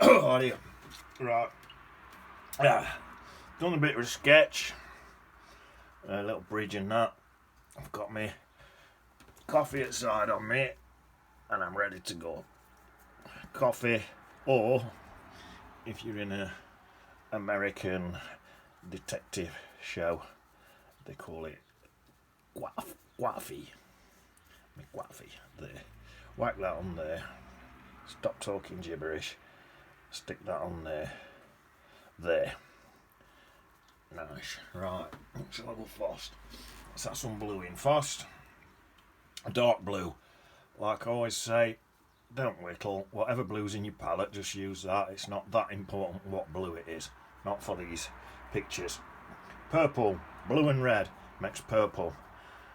Oh dear. Right. Done a bit of a sketch. A little bridge and that. I've got my coffee outside on me and I'm ready to go. Coffee, or if you're in an American detective show, they call it coffee. Coffee. There. Whack that on there. Stop talking gibberish. Stick that on there. There. Nice. Right. Shall I go fast? Let's have some blue in fast. A dark blue. Like I always say, don't whittle. Whatever blue's in your palette, just use that. It's not that important what blue it is. Not for these pictures. Purple. Blue and red makes purple.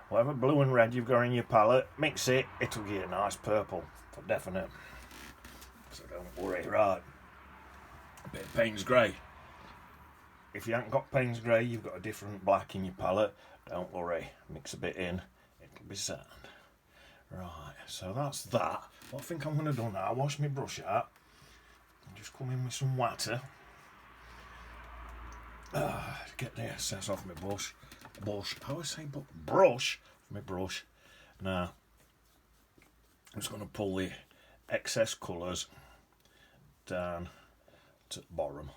Whatever blue and red you've got in your palette, mix it. It'll give you a nice purple. For definite. So don't worry. Right. A bit of Payne's Grey. If you haven't got Payne's Grey, you've got a different black in your palette. Don't worry. Mix a bit in. It'll be sound. Right, so that's that. What I think I'm going to do now, wash my brush out and just come in with some water. Get the excess off my brush. I always say brush my brush. Now, I'm just going to pull the excess colours down to the bottom.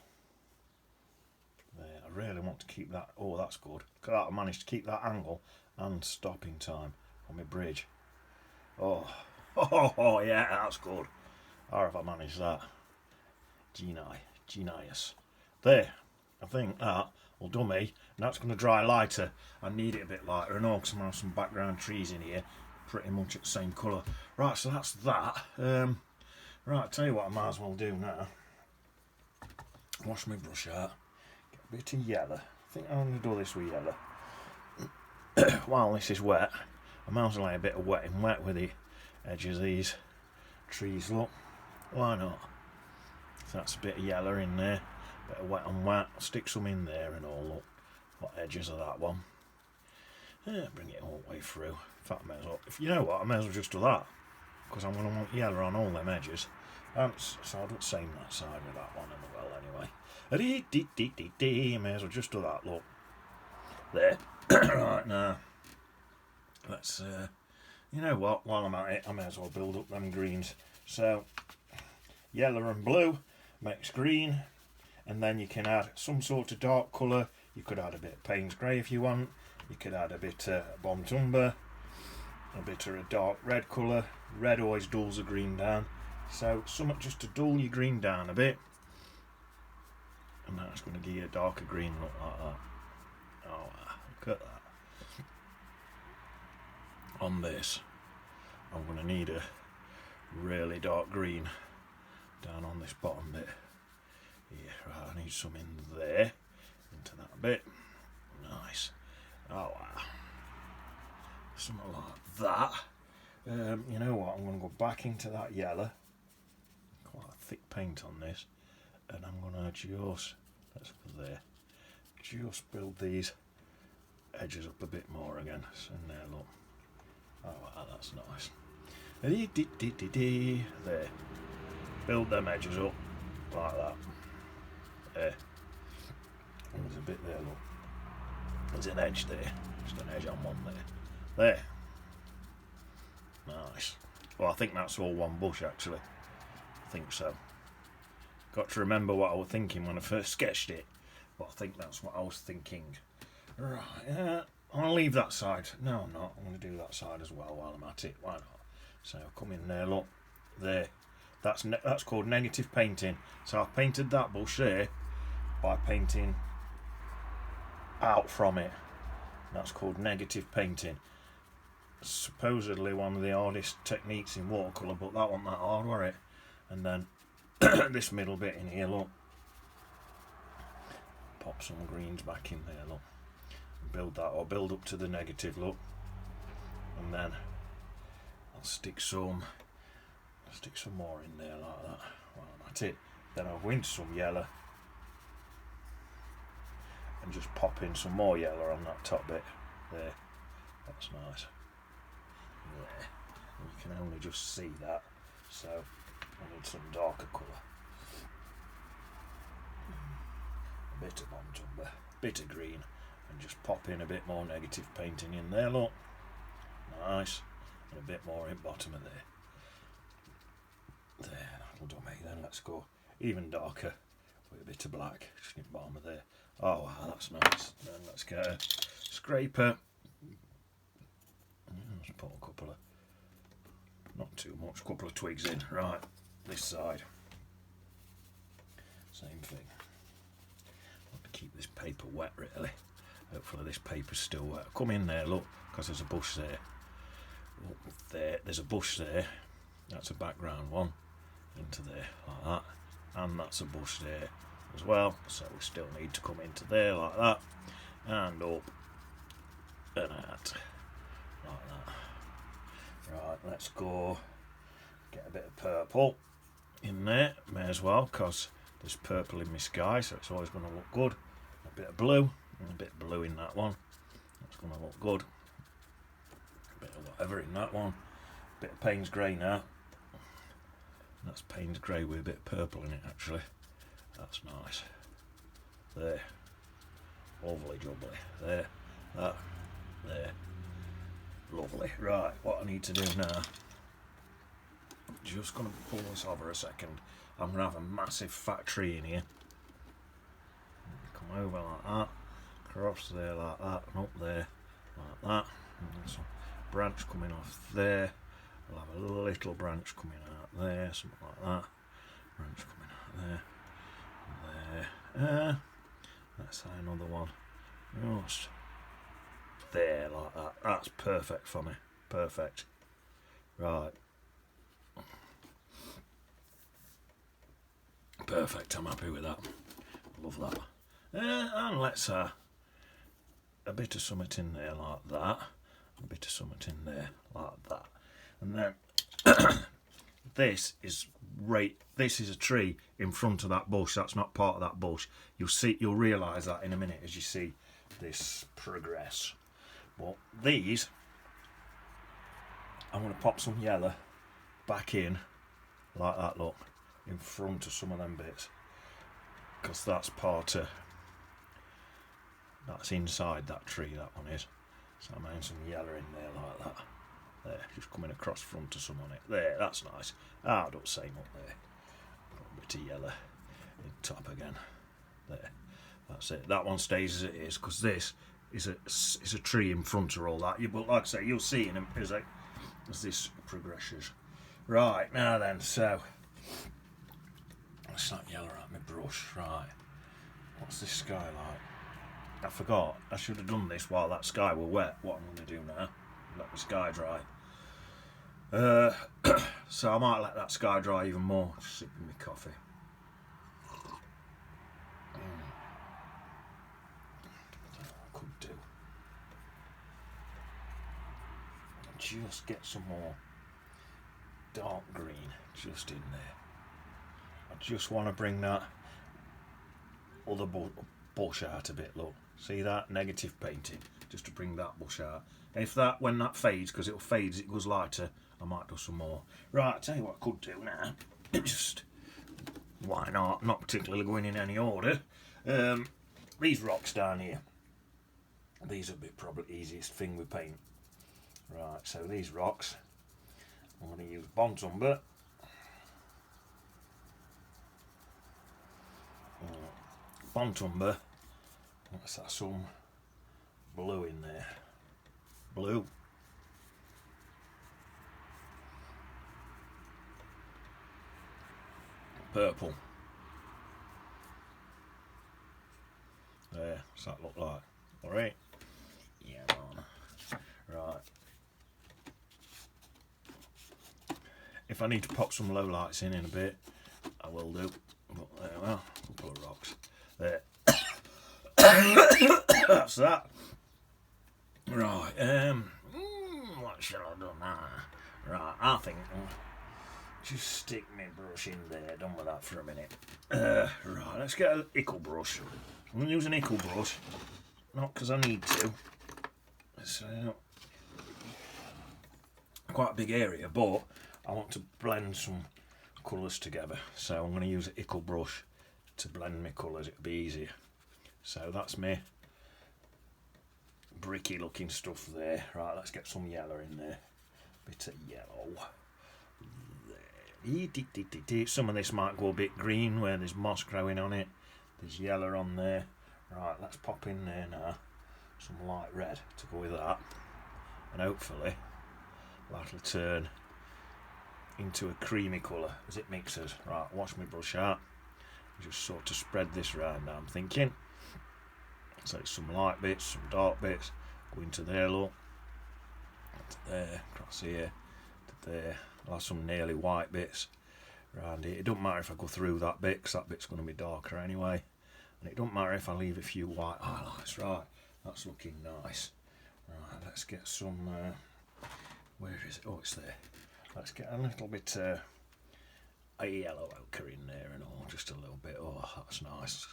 There, I really want to keep that. Oh, that's good. Look at that, I managed to keep that angle and stopping time on my bridge. Oh, yeah, that's good. How have I managed that? Genius. There, I think that will do me. And that's going to dry lighter. I need it a bit lighter, I know, because I'm going to have some background trees in here, pretty much at the same colour. Right, so that's that. Right, I'll tell you what I might as well do now. Wash my brush out. Get a bit of yellow. I think I'm going to do this with yellow. While this is wet, I might as well lay a bit of wet with the edges of these trees, look. Why not? So that's a bit of yellow in there, a bit of wet on wet. I'll stick some in there and all, look. What edges of that one. Bring it all the way through. In fact, I may as well, if you know what, I may as well just do that. Because I'm going to want yellow on all them edges. So I'll do the same that side with that one as well anyway. I may as well just do that, look. There. Right, now. Let's, you know what, while I'm at it, I may as well build up them greens. So, yellow and blue makes green, and then you can add some sort of dark colour. You could add a bit of Payne's Grey if you want. You could add a bit of Bomb Tumber, a bit of a dark red colour. Red always dulls the green down. So, something just to dull your green down a bit. And that's going to give you a darker green look like that. Oh, look at that. On this, I'm going to need a really dark green down on this bottom bit. Yeah, right, I need some in there, into that bit. Nice. Oh, wow. Something like that. You know what, I'm going to go back into that yellow. Quite a thick paint on this. And I'm going to just, let's go there, just build these edges up a bit more again. So in there, look. Oh, wow, that's nice. There. Build them edges up like that. There. There's a bit there, look. There's an edge there. Just an edge on one there. There. Nice. Well, I think that's all one bush, actually. I think so. Got to remember what I was thinking when I first sketched it. But I think that's what I was thinking. Right, I'll leave that side. No, I'm not. I'm going to do that side as well while I'm at it. Why not? So come in there, look. There. That's called negative painting. So I've painted that bush there by painting out from it. That's called negative painting. Supposedly one of the hardest techniques in watercolour, but that wasn't that hard, was it? And then this middle bit in here, look. Pop some greens back in there, look. Build that, or build up to the negative, look. And then I'll stick some more in there like that. Well, that's it. Then I'll go into some yellow and just pop in some more yellow on that top bit. There. That's nice. There. You can only just see that. So I need some darker colour. umber, bit of green, and just pop in a bit more negative painting in there, look. Nice. And a bit more in bottom of there. There, that'll do me. Then let's go even darker with a bit of black, just in the bottom of there. Oh wow, that's nice. Then let's get a scraper. Let's put a couple of, not too much, couple of twigs in. Right, this side. Same thing. I want to keep this paper wet really. Hopefully this paper's still wet. Come in there, look, because there's a bush there. Look there, there's a bush there. That's a background one. Into there, like that. And that's a bush there as well. So we still need to come into there like that. And up. And out. Like that. Right, let's go get a bit of purple in there. May as well, because there's purple in my sky, so it's always going to look good. A bit of blue. And a bit of blue in that one. That's going to look good. A bit of whatever in that one. A bit of Payne's grey now. That's Payne's grey with a bit of purple in it actually. That's nice. There. Lovely jubbly. There. That. There. Lovely. Right, what I need to do now, just going to pull this over a second. I'm going to have a massive fat tree in here. Come over like that. Across there like that. And up there like that. And there's some branch coming off there. I'll have a little branch coming out there, something like that. Branch coming out there. There. Let's say another one. Just there, like that. That's perfect for me. Perfect. Right. Perfect, I'm happy with that. Love that. And let's a bit of something in there like that. A bit of something in there like that. And then this is a tree in front of that bush. That's not part of that bush. You'll realise that in a minute as you see this progress. But these, I'm going to pop some yellow back in like that, look, in front of some of them bits, because that's inside that tree, that one is. So I'm adding some yellow in there like that. There, just coming across front to some on it. There, that's nice. Ah, don't say up there. Put a bit of yellow in top again. There, that's it. That one stays as it is, because this is a tree in front of all that. But like I say, you'll see in as this progresses. Right, now then, so let's not yellow at my brush. Right, what's this sky like? I forgot. I should have done this while that sky were wet. What I'm going to do now, let the sky dry. So I might let that sky dry even more. Just sipping my coffee. I could do. Just get some more dark green just in there. I just want to bring that other bush out a bit. Look, see that negative painting, just to bring that bush out. If that, when that fades, because it'll fade as it goes lighter, I might do some more. Right, I'll tell you what I could do now. Just, why not? Not particularly going in any order. These rocks down here, these will be probably the easiest thing with paint. Right, so these rocks, I'm going to use Bond Umber. Bond Umber. Let's have some blue in there. Blue. Purple. There, what's that look like? Alright. Yeah, man. Right. If I need to pop some low lights in a bit, I will do. But there we are, a couple of rocks. There. That's that. Right, what shall I do now? Right, I think just stick my brush in there, done with that for a minute. Right, let's get an ickle brush. I'm going to use an ickle brush, not because I need to. It's quite a big area, but I want to blend some colours together. So I'm going to use an ickle brush to blend my colours, it'll be easier. So that's me bricky looking stuff there. Right, let's get some yellow in there. Bit of yellow. There. Some of this might go a bit green where there's moss growing on it. There's yellow on there. Right, let's pop in there now some light red to go with that. And hopefully that'll turn into a creamy colour as it mixes. Right, wash my brush out. Just sort of spread this round, I'm thinking. So it's some light bits, some dark bits. Go into there, look. To there, across here, to there. I'll have some nearly white bits around here. It don't matter if I go through that bit, because that bit's going to be darker anyway. And it don't matter if I leave a few white highlights. Right, that's looking nice. Right, let's get some... where is it? Oh, it's there. Let's get a little bit a yellow ochre in there and all, just a little bit. Oh, that's nice.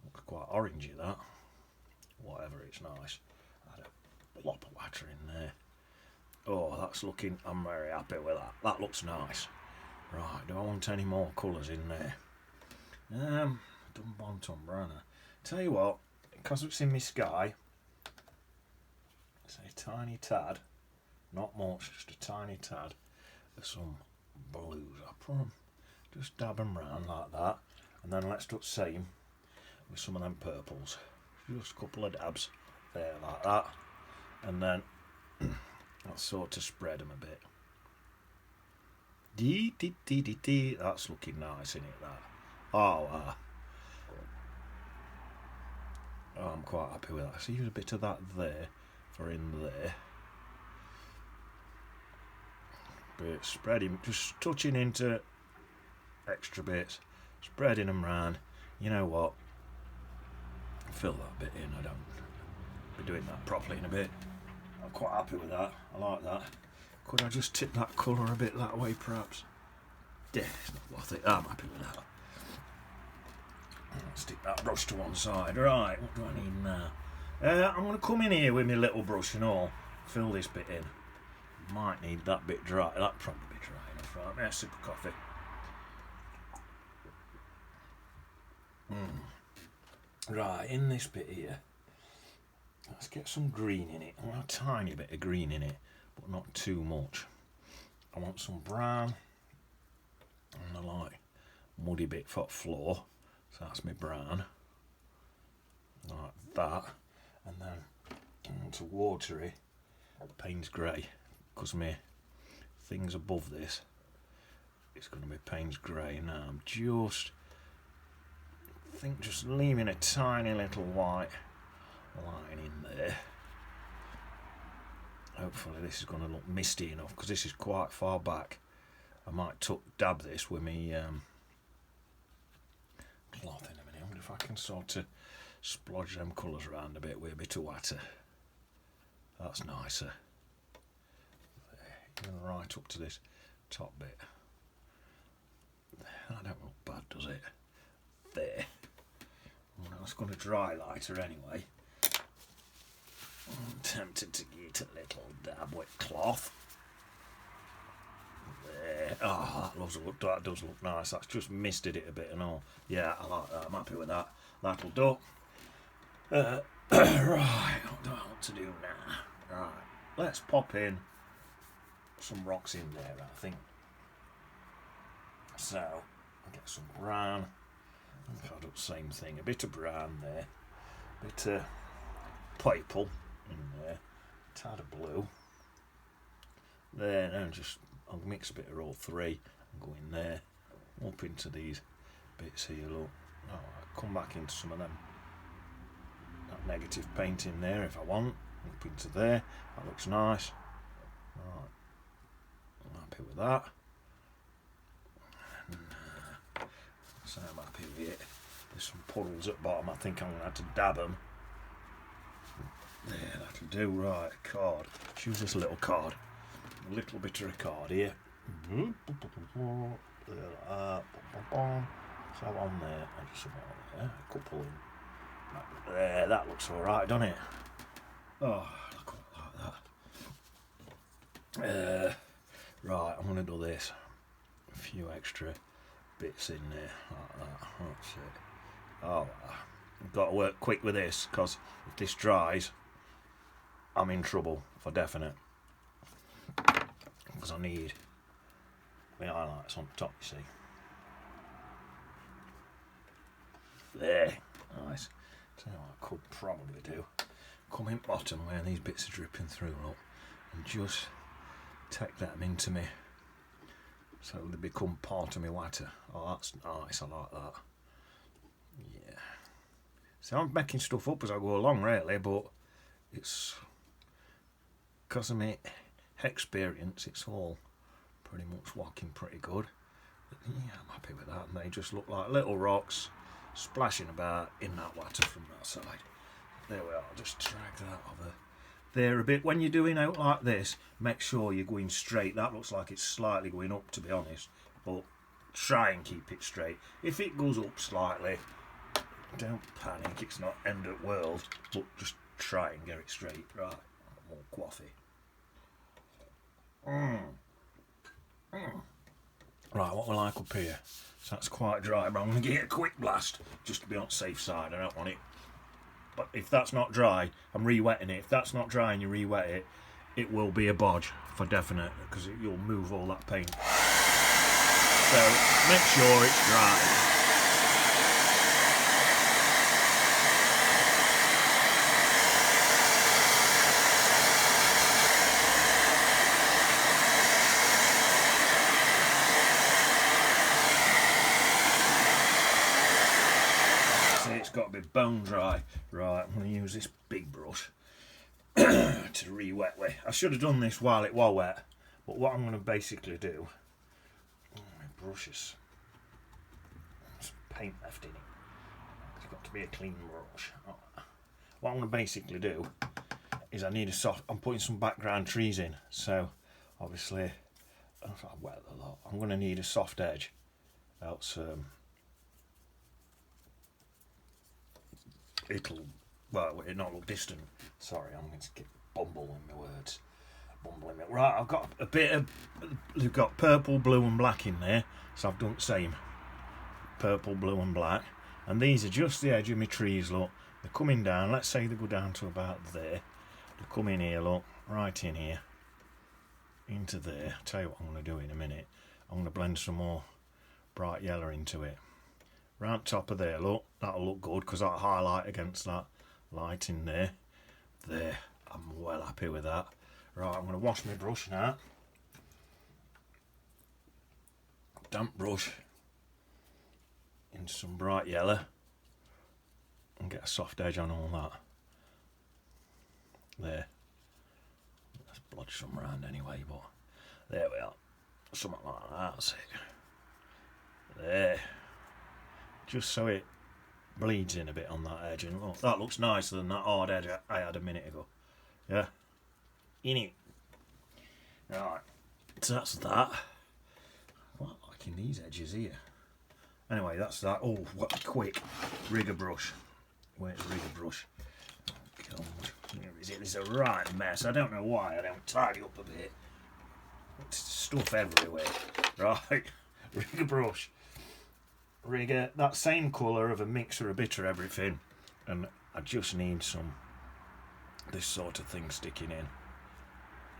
Looks quite orangey, that. Whatever, it's nice. Add a plop of water in there. Oh, that's looking... I'm very happy with that. That looks nice. Right, do I want any more colours in there? Don't want umbrella. Tell you what, because it's in my sky, it's a tiny tad, not much, just a tiny tad of some blues. I put them, just dab them round like that, and then let's do the same with some of them purples. Just a couple of dabs there like that, and then let's sort of spread them a bit. That's looking nice, isn't it, that? Oh, I'm quite happy with that. So use a bit of that there for in there. But spreading, just touching into extra bits, spreading them round. You know what? Fill that bit in. I don't be doing that properly in a bit. I'm quite happy with that. I like that. Could I just tip that colour a bit that way, perhaps? Yeah, it's not worth it. I'm happy with that. Stick that brush to one side. Right, what do I need now? I'm going to come in here with my little brush and all. Fill this bit in. Might need that bit dry. That'll probably be dry enough. Right, may I have a sip of coffee? Right, in this bit here, let's get some green in it. I want a tiny bit of green in it, but not too much. I want some brown on the light muddy bit for the floor. So that's my brown, like that, and then to watery Payne's grey, because my things above this, it's going to be Payne's grey. Now I'm just leaving a tiny little white line in there. Hopefully this is going to look misty enough, because this is quite far back. I might dab this with me cloth in a minute. I wonder if I can sort of splodge them colours around a bit with a bit of water. That's nicer. There, even right up to this top bit. That don't look bad, does it? There. Well, it's going to dry lighter anyway. I'm tempted to get a little dab with cloth. There. Oh, that does look nice. That's just misted it a bit and all. Yeah, I like that. I'm happy with that. That'll do. Right, what do I want to do now? Right, let's pop in some rocks in there, I think. So, I'll get some brown. I'll do the same thing. A bit of brown there. A bit of purple in there. A tad of blue. There, and just I'll mix a bit of all three and go in there, up into these bits here, look. Oh, I'll come back into some of them. That negative paint in there if I want. Up into there. That looks nice. Right. I'm happy with that. And, so I'm happy with it. There's some puddles at the bottom. I think I'm going to have to dab them. There, that'll do. Right, card. Choose this little card. A little bit of a card here. So on there, and just some on there, a couple in. There, that looks alright, doesn't it? Oh, I quite like that. Right, I'm going to do this. A few extra bits in there, like that. That's it. Oh, I've got to work quick with this, because if this dries, I'm in trouble for definite. Because I need my highlights on top, you see. There, nice. So what I could probably do, come in bottom where these bits are dripping through, look, and just take them into me, so they become part of my water. Oh, that's nice, I like that. Yeah. So I'm making stuff up as I go along, really, but it's because of my experience, it's all pretty much working pretty good. But yeah, I'm happy with that, and they just look like little rocks splashing about in that water from that side. There we are, just drag that over there a bit. When you're doing out like this, make sure you're going straight. That looks like it's slightly going up, to be honest, but try and keep it straight. If it goes up slightly, don't panic, it's not end of world, but just try and get it straight. Right, more coffee. Right, what will I like up here? So that's quite dry, but I'm going to give it a quick blast just to be on the safe side. I don't want it. But if that's not dry, I'm re-wetting it. If that's not dry and you re-wet it, it will be a bodge for definite, because you'll move all that paint. So make sure it's dry. Got to be bone dry. Right, I'm going to use this big brush to re-wet with. I should have done this while it was wet, but what I'm going to basically do, my brushes, some paint left in it, it's got to be a clean brush. What I'm going to basically do is I need a soft, I'm putting some background trees in, so obviously if I wet a lot, I'm going to need a soft edge, else it'll not look distant. Sorry, I'm going to get bumbling my words. Right, I've got a bit of, we've got purple, blue and black in there, so I've done the same. Purple, blue and black. And these are just the edge of my trees, look. They're coming down, let's say they go down to about there. They come in here, look, right in here. Into there. I'll tell you what I'm going to do in a minute. I'm going to blend some more bright yellow into it. Round top of there, look, that'll look good because that'll highlight against that light in there. There, I'm well happy with that. Right, I'm going to wash my brush now. Damp brush into some bright yellow and get a soft edge on all that. There. Let's blotch some round anyway, but there we are. Something like that, that's it. There. Just so it bleeds in a bit on that edge, and look, that looks nicer than that hard edge I had a minute ago. Yeah, in it. Right, so that's that. I'm quite liking these edges here. Anyway, that's that. Oh, what a quick rigger brush. Where's the rigger brush? Oh, God, here is it? It's a right mess. I don't know why I don't tidy up a bit. It's stuff everywhere. Right, rigger brush. Rigger, that same colour of a mixer, a bit of everything, and I just need some this sort of thing sticking in,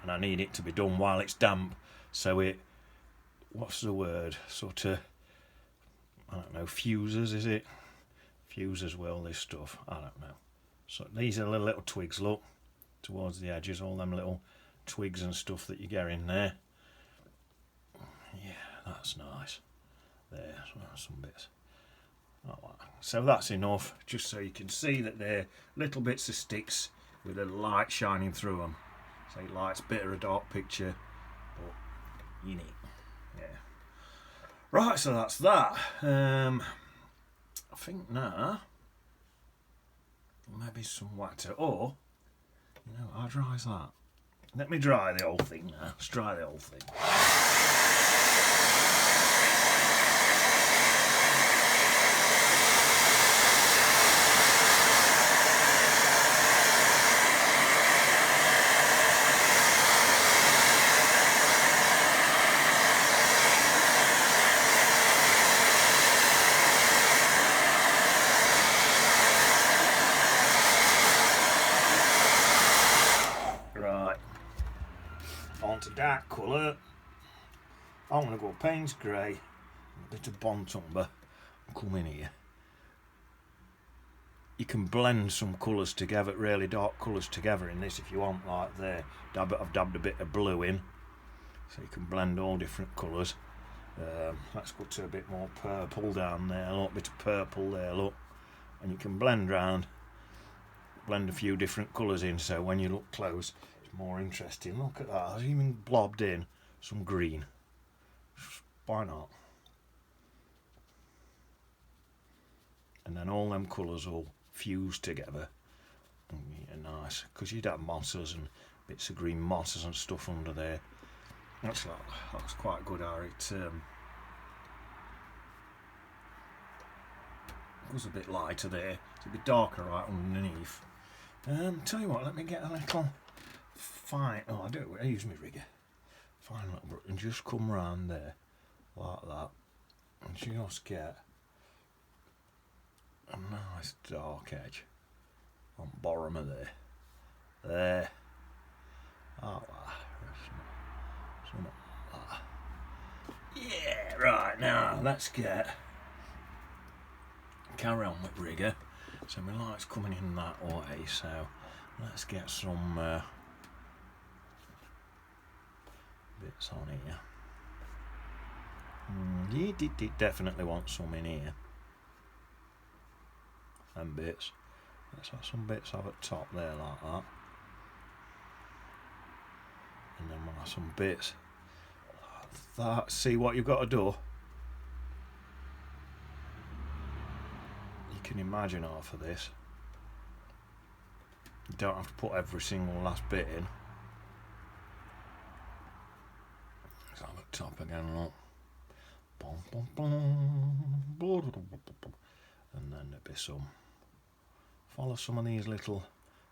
and I need it to be done while it's damp, so it, what's the word, sort of, I don't know, fuses, is it? Fuses well, this stuff, I don't know. So these are the little twigs, look, towards the edges, all them little twigs and stuff that you get in there. Yeah, that's nice. There, some bits. So that's enough, just so you can see that they're little bits of sticks with a light shining through them. So light's a bit of a dark picture, but you need. Yeah. Right, so that's that. I think now maybe some water, or how dry is that? Let me dry the whole thing now. Let's dry the whole thing. dark colour. I'm going to go Payne's Grey, a bit of Bond Umber, and come in here. You can blend some colours together, really dark colours together in this if you want, like there. I've dabbed a bit of blue in, so you can blend all different colours. Let's go to a bit more purple down there, a little bit of purple there, look. And you can blend round, blend a few different colours in, so when you look close, it's more interesting. Look at that, I've even blobbed in some green. Why not? And then all them colours all fuse together. And nice, because you'd have mosses and bits of green mosses and stuff under there. Actually, that looks quite good, how it was a bit lighter there. It's a bit darker right underneath. Tell you what, let me get a little fine. Oh, I use my rigger. Fine little brush and just come round there like that, and just get a nice dark edge on the bottom of there. There. Oh, something like that. Yeah, right, now let's carry on with rigger. So my light's coming in that way, so let's get some bits on here. You definitely want some in here. And bits. Let's have some bits up at top there like that. And then we'll have some bits like that. See what you've got to do? You can imagine half of this. You don't have to put every single last bit in. Let's have at top again, look. And then there'll be some. Follow some of these little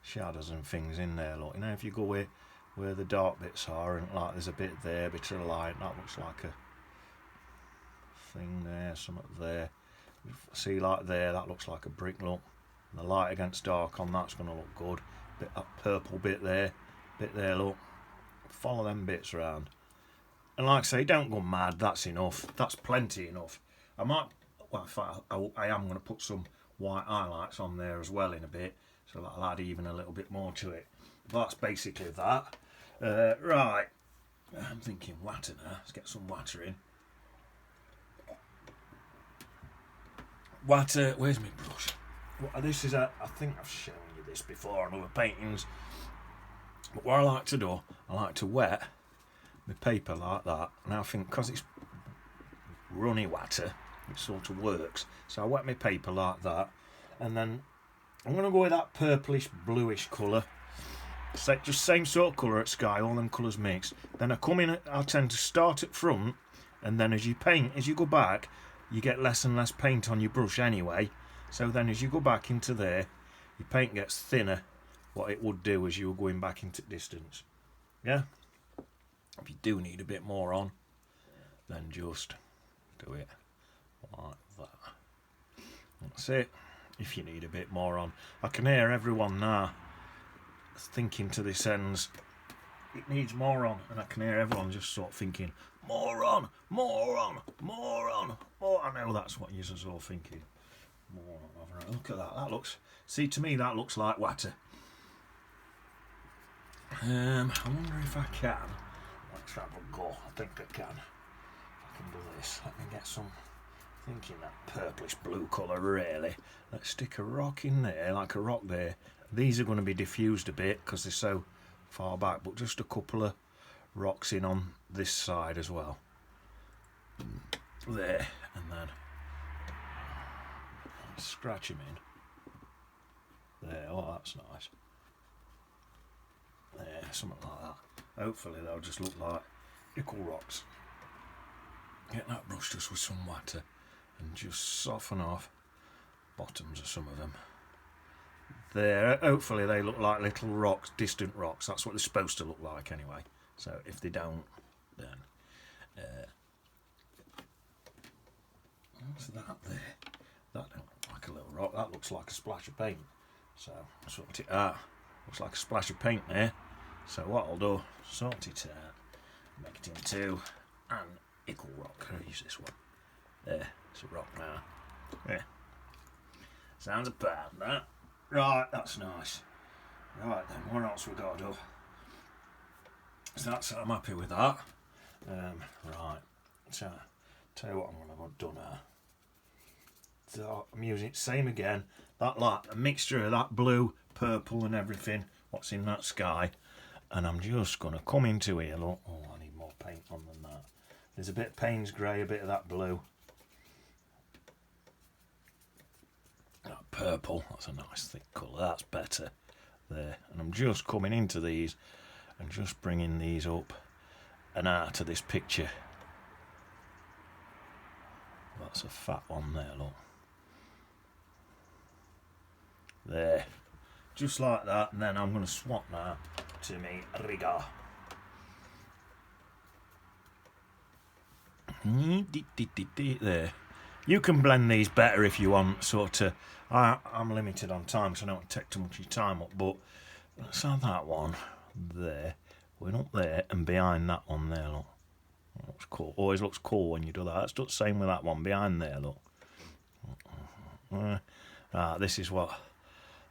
shadows and things in there, look. You know, if you go where the dark bits are, and like there's a bit there, a bit of light, that looks like a thing there, something there. See, like there, that looks like a brick, look. And the light against dark on that's going to look good. Bit that purple bit there, look. Follow them bits around. And like I say, don't go mad, that's enough. That's plenty enough. I might, well, in fact, I am going to put some white highlights on there as well in a bit, so that'll add even a little bit more to it. But that's basically that. Right, I'm thinking water now. Let's get some water in. Water, where's my brush? Well, this is I think I've shown you this before on other paintings. But what I like to do, I like to wet my paper like that. And I think because it's runny water, it sort of works. So I wet my paper like that, and then I'm going to go with that purplish bluish colour. Just same sort of colour at sky, all them colours mixed. Then I come in, I tend to start at front, and then as you paint, as you go back, you get less and less paint on your brush anyway. So then as you go back into there, your paint gets thinner, what it would do as you were going back into distance. Yeah? If you do need a bit more on, then just do it like that. That's it. If you need a bit more on. I can hear everyone now thinking to this ends, it needs more on, and I can hear everyone just sort of thinking, more on, more on, more on, more. I know that's what you're all thinking. More on. Look at that. That looks. See, to me that looks like water. I wonder if I can. Let's have a go. I think I can. I can do this. Let me get some. Thinking that purplish blue colour really. Let's stick a rock in there, like a rock there. These are going to be diffused a bit because they're so far back, but just a couple of rocks in on this side as well. There, and then scratch him in. There, oh that's nice. There, something like that. Hopefully they'll just look like nickel rocks. Get that brush just with some water and just soften off bottoms of some of them. There, hopefully they look like little rocks, distant rocks. That's what they're supposed to look like anyway. So if they don't, then what's that there? That don't look like a little rock. That looks like a splash of paint. So sort it out. Looks like a splash of paint there. So what I'll do, sort it out. make it into an ickle rock. I'll use this one. There, it's a rock now. Yeah. Sounds about that. Right, that's nice. Right then, what else we got to do? So that's, I'm happy with that. Right, so tell you what I'm going to do now. So I'm using it same again. That like a mixture of that blue, purple, and everything. What's in that sky? And I'm just going to come into here. Look, oh, I need more paint on than that. There's a bit of Payne's grey, a bit of that blue. That purple, that's a nice thick colour. That's better. There, and I'm just coming into these and just bringing these up and out of this picture. That's a fat one there, look. There, just like that, and then I'm going to swap now to me rigger. There. You can blend these better if you want, sort of. I'm limited on time, so I don't want to take too much of your time up, but let's have that one there. We're up there and behind that one there, look. Looks cool. Always looks cool when you do that. Let's do the same with that one behind there, look. This is what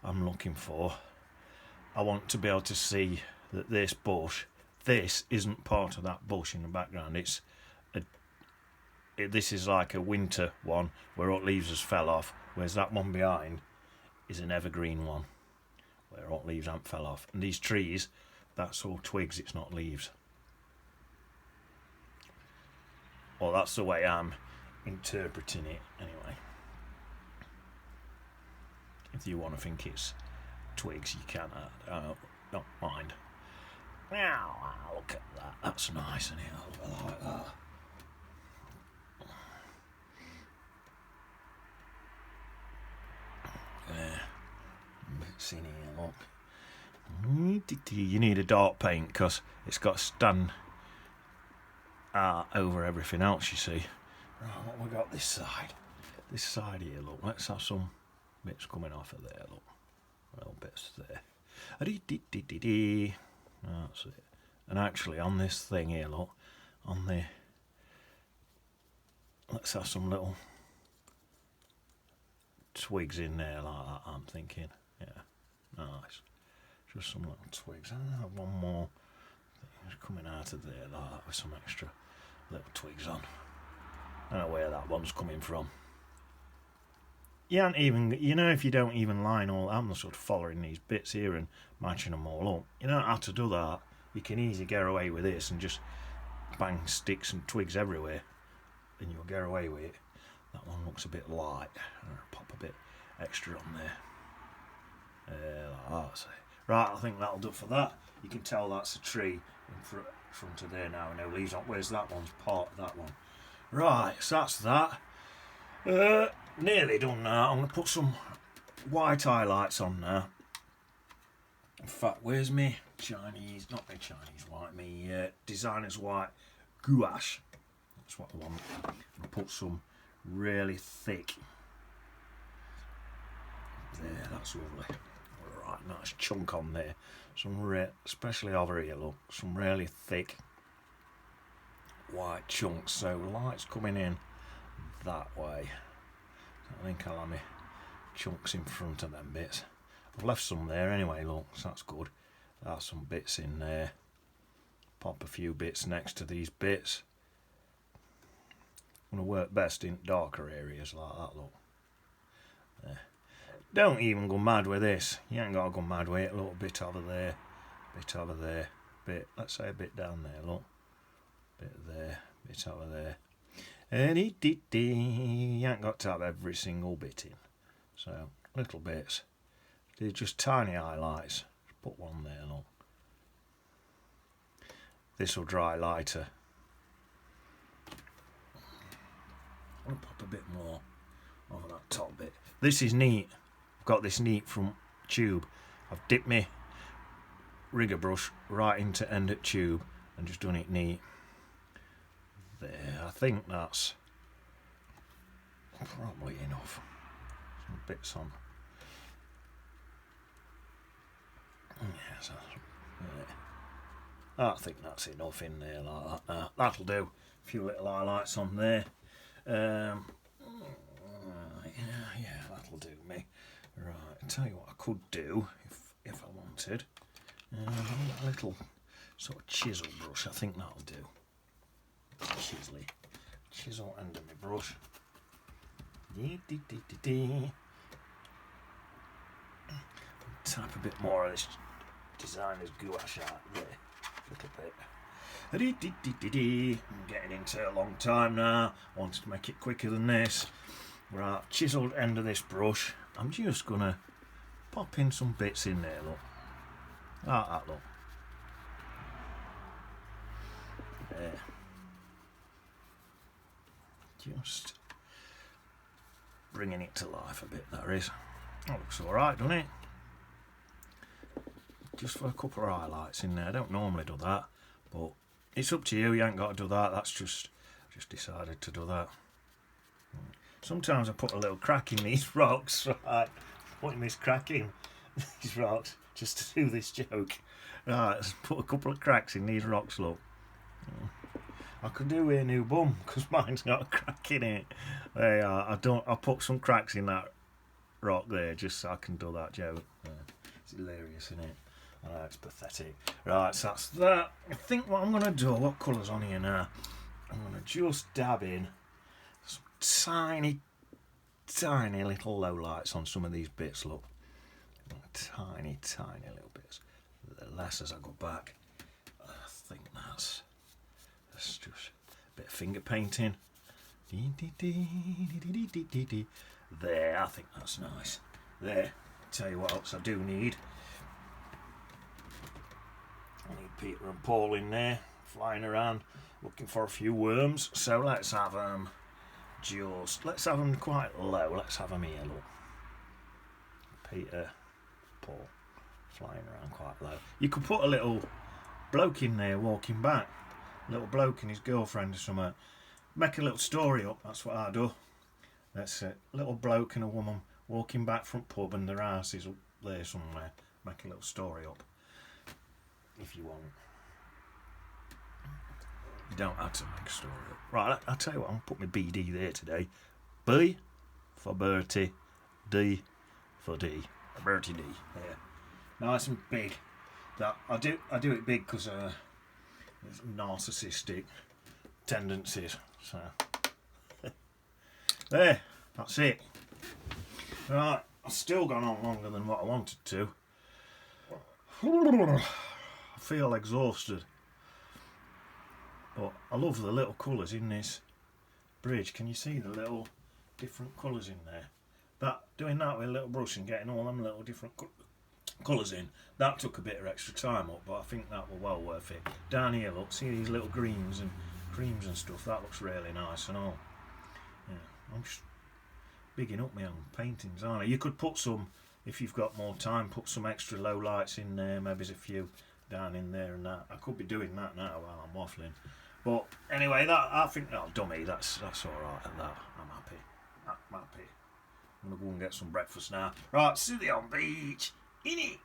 I'm looking for. I want to be able to see that this bush, this isn't part of that bush in the background. This is like a winter one where all leaves has fell off, whereas that one behind is an evergreen one where all leaves haven't fell off. And these trees, that's all twigs, it's not leaves. Well, that's the way I'm interpreting it anyway. If you want to think it's twigs, you can. Don't mind. Now, look at that. That's nice, isn't it? I like that. Bits in here, look. You need a dark paint because it's got to stand over everything else, you see. Right, what we got this side? This side here, look. Let's have some bits coming off of there, look. Little bits there. That's it. And actually, on this thing here, look, on the. Let's have some little twigs in there like that, I'm thinking. Yeah, nice. Just some little twigs. I have one more thing coming out of there like that with some extra little twigs on. I don't know where that one's coming from. You ain't even, you know, if you don't even line all, I'm sort of following these bits here and matching them all up. You don't have to do that. You can easily get away with this and just bang sticks and twigs everywhere, and you'll get away with it. That one looks a bit light. I'll pop a bit extra on there. Like that. Right, I think that'll do for that. You can tell that's a tree in front of there now. No leaves on. Where's that one's part of that one? Right, so that's that. Nearly done now. I'm going to put some white highlights on now. In fact, where's me Chinese, not my Chinese white, me designer's white gouache. That's what I want. I'll put some really thick. There, that's lovely. Right, nice chunk on there. Some especially over here, look, some really thick white chunks. So light's coming in that way. I think I'll have my chunks in front of them bits. I've left some there anyway, look, so that's good. There's some bits in there. Pop a few bits next to these bits. Gonna work best in darker areas like that, look. There. Don't even go mad with this. You ain't gotta go mad with it. A little bit over there, bit over there, bit, let's say a bit down there, look. Bit there, bit over there. You ain't got to have every single bit in. So, little bits. They're just tiny highlights. Just put one there, look. This will dry lighter. I'll pop a bit more over that top bit. This is neat. I've got this neat from tube. I've dipped my rigger brush right into end of tube and just done it neat. There, I think that's probably enough. Some bits on. Yes, I think that's enough in there like that now. That'll do. A few little highlights on there. Yeah, that'll do me. Right, I'll tell you what I could do if I wanted. A little sort of chisel brush, I think that'll do. Chisel end of my brush. Tap a bit more of this designer's gouache out there. A little bit. I'm getting into it a long time now. I wanted to make it quicker than this. Right, chiselled end of this brush. I'm just gonna pop in some bits in there, look. Like that, look. There. Just bringing it to life a bit, that is. That looks alright, doesn't it? Just for a couple of highlights in there. I don't normally do that, but it's up to you. You ain't got to do that. That's just decided to do that. Sometimes I put a little crack in these rocks, right? Putting this crack in these rocks just to do this joke. Right, let's put a couple of cracks in these rocks, look. I could do a new bum because mine's got a crack in it. There you are. I'll put some cracks in that rock there just so I can do that joke. Yeah. It's hilarious, isn't it? I know, it's pathetic. Right, so that's that. I think what I'm going to do, what colour's on here now? I'm going to just dab in some tiny little low lights on some of these bits, look. Tiny little bits. The less as I go back. I think that's just a bit of finger painting. There, I think that's nice. There, tell you what else I do need. I need Peter and Paul in there, flying around, looking for a few worms. So let's have them quite low. Let's have them here, look. Peter, Paul, flying around quite low. You could put a little bloke in there walking back. A little bloke and his girlfriend or something. Make a little story up, that's what I do. That's it. Little bloke and a woman walking back from pub and their house is up there somewhere. Make a little story up. If you want. You don't have to make a story up. Right, I'll tell you what, I'll put my BD there today. B for Bertie, D for D. Bertie D. Yeah. Nice and big. That I do it big because there's narcissistic tendencies. So there, that's it. Right, I've still gone on longer than what I wanted to. I feel exhausted, but I love the little colours in this bridge. Can you see the little different colours in there? Doing that with a little brush and getting all them little different colours in, that took a bit of extra time up, but I think that was well worth it. Down here, look, see these little greens and creams and stuff, that looks really nice and all. Yeah, I'm just bigging up my own paintings, aren't I? You could put some, if you've got more time, put some extra low lights in there, maybe there's a few down in there and that. I could be doing that now while I'm waffling. But anyway, I think that'll do me. That's alright at that. I'm happy. I'm happy. I'm going to go and get some breakfast now. Right, see you on the beach. In it.